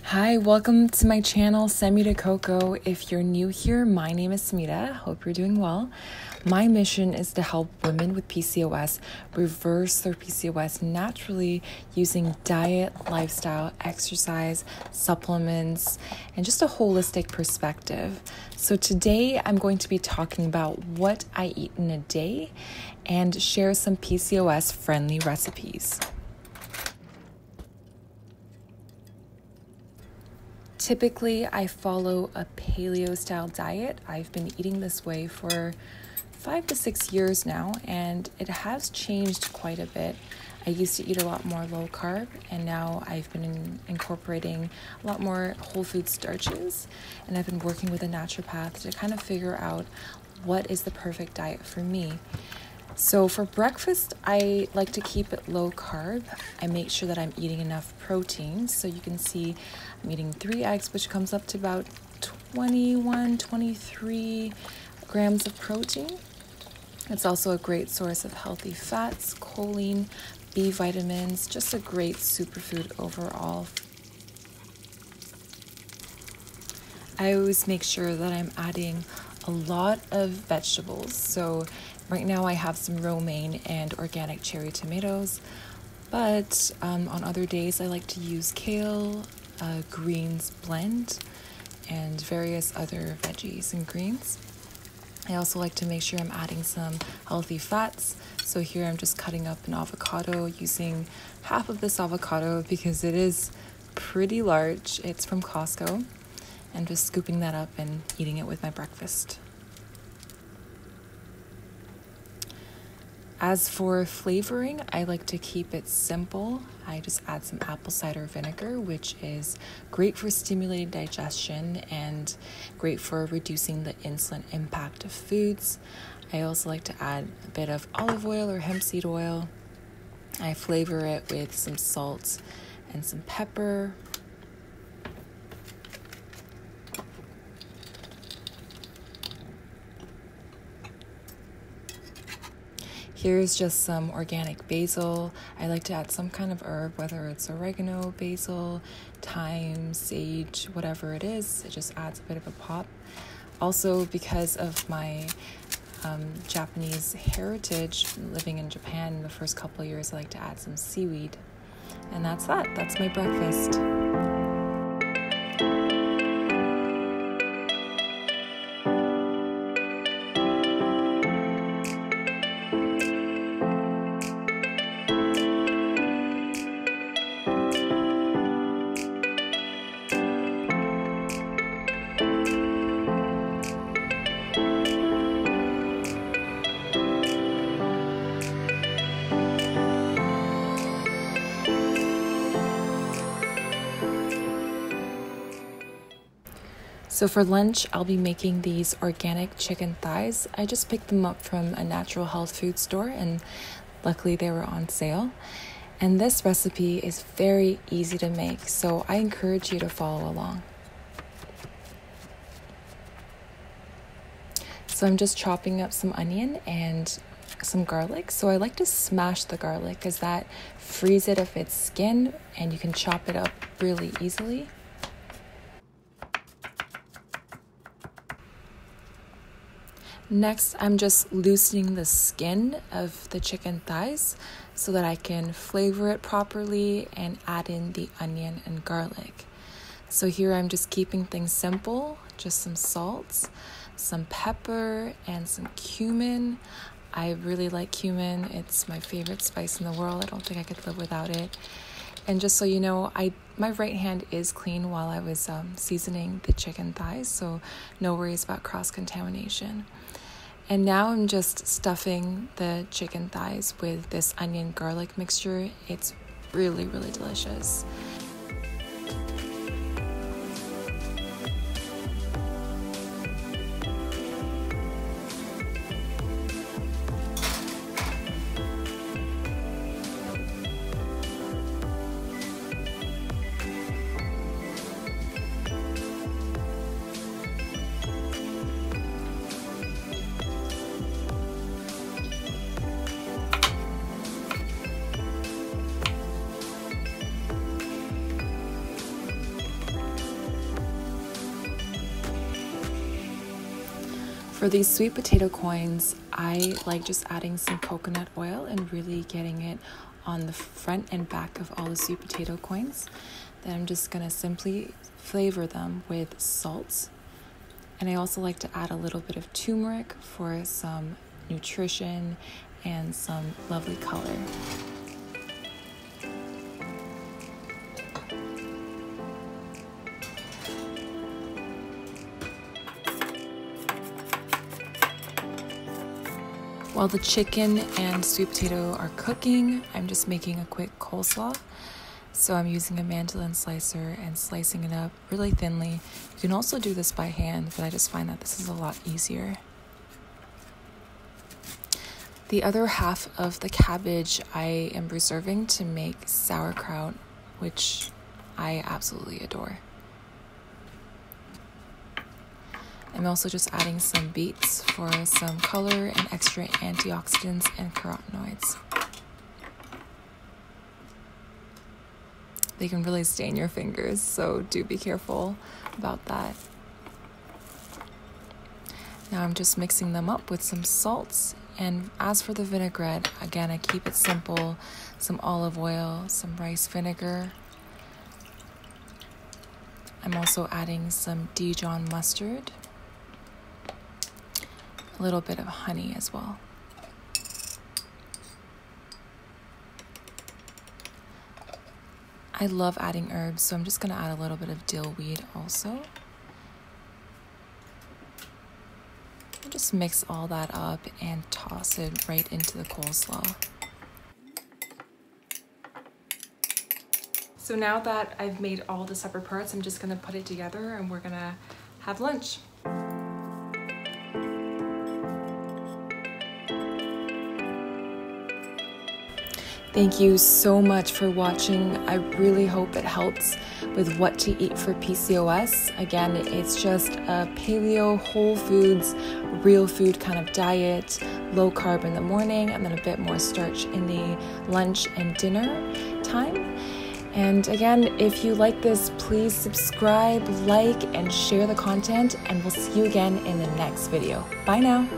Hi, welcome to my channel, Semita Coco. If you're new here, my name is Semita. Hope you're doing well. My mission is to help women with PCOS reverse their PCOS naturally using diet, lifestyle, exercise, supplements, and just a holistic perspective. So today I'm going to be talking about what I eat in a day and share some PCOS friendly recipes. Typically, I follow a paleo style diet. I've been eating this way for 5 to 6 years now, and it has changed quite a bit. I used to eat a lot more low carb, and now I've been incorporating a lot more whole food starches, and I've been working with a naturopath to kind of figure out what is the perfect diet for me. So for breakfast, I like to keep it low carb. I make sure that I'm eating enough protein. So you can see I'm eating 3 eggs, which comes up to about 23 grams of protein. It's also a great source of healthy fats, choline, B vitamins, just a great superfood overall. I always make sure that I'm adding a lot of vegetables. So right now I have some romaine and organic cherry tomatoes, but on other days I like to use kale, greens blend, and various other veggies and greens. I also like to make sure I'm adding some healthy fats. So here I'm just cutting up an avocado, using half of this avocado because it is pretty large. It's from Costco. And just scooping that up and eating it with my breakfast. As for flavoring, I like to keep it simple. I just add some apple cider vinegar, which is great for stimulating digestion and great for reducing the insulin impact of foods. I also like to add a bit of olive oil or hemp seed oil. I flavor it with some salt and some pepper. Here's just some organic basil. I like to add some kind of herb, whether it's oregano, basil, thyme, sage, whatever it is. It just adds a bit of a pop. Also, because of my Japanese heritage, living in Japan the first couple of years, I like to add some seaweed. And that's that. That's my breakfast. So for lunch, I'll be making these organic chicken thighs. I just picked them up from a natural health food store, and luckily they were on sale. And this recipe is very easy to make, so I encourage you to follow along. So I'm just chopping up some onion and some garlic. So I like to smash the garlic because that frees it of its skin and you can chop it up really easily. Next, I'm just loosening the skin of the chicken thighs so that I can flavor it properly and add in the onion and garlic. So here I'm just keeping things simple, just some salt, some pepper, and some cumin. I really like cumin. It's my favorite spice in the world. I don't think I could live without it. And just so you know, my right hand is clean while I was seasoning the chicken thighs, so no worries about cross-contamination. And now I'm just stuffing the chicken thighs with this onion garlic mixture. It's really, really delicious. For these sweet potato coins, I like just adding some coconut oil and really getting it on the front and back of all the sweet potato coins. Then I'm just gonna simply flavor them with salt. And I also like to add a little bit of turmeric for some nutrition and some lovely color. While the chicken and sweet potato are cooking, I'm just making a quick coleslaw. So I'm using a mandolin slicer and slicing it up really thinly. You can also do this by hand, but I just find that this is a lot easier. The other half of the cabbage I am reserving to make sauerkraut, which I absolutely adore. I'm also just adding some beets for some color and extra antioxidants and carotenoids. They can really stain your fingers, so do be careful about that. Now I'm just mixing them up with some salts, and as for the vinaigrette, again, I keep it simple. Some olive oil, some rice vinegar. I'm also adding some Dijon mustard, a little bit of honey as well. I love adding herbs, so I'm just going to add a little bit of dill weed also. And just mix all that up and toss it right into the coleslaw. So now that I've made all the separate parts, I'm just going to put it together and we're going to have lunch. Thank you so much for watching. I really hope it helps with what to eat for PCOS. Again, it's just a paleo, whole foods, real food kind of diet, low carb in the morning, and then a bit more starch in the lunch and dinner time. And again, if you like this, please subscribe, like, and share the content, and we'll see you again in the next video. Bye now.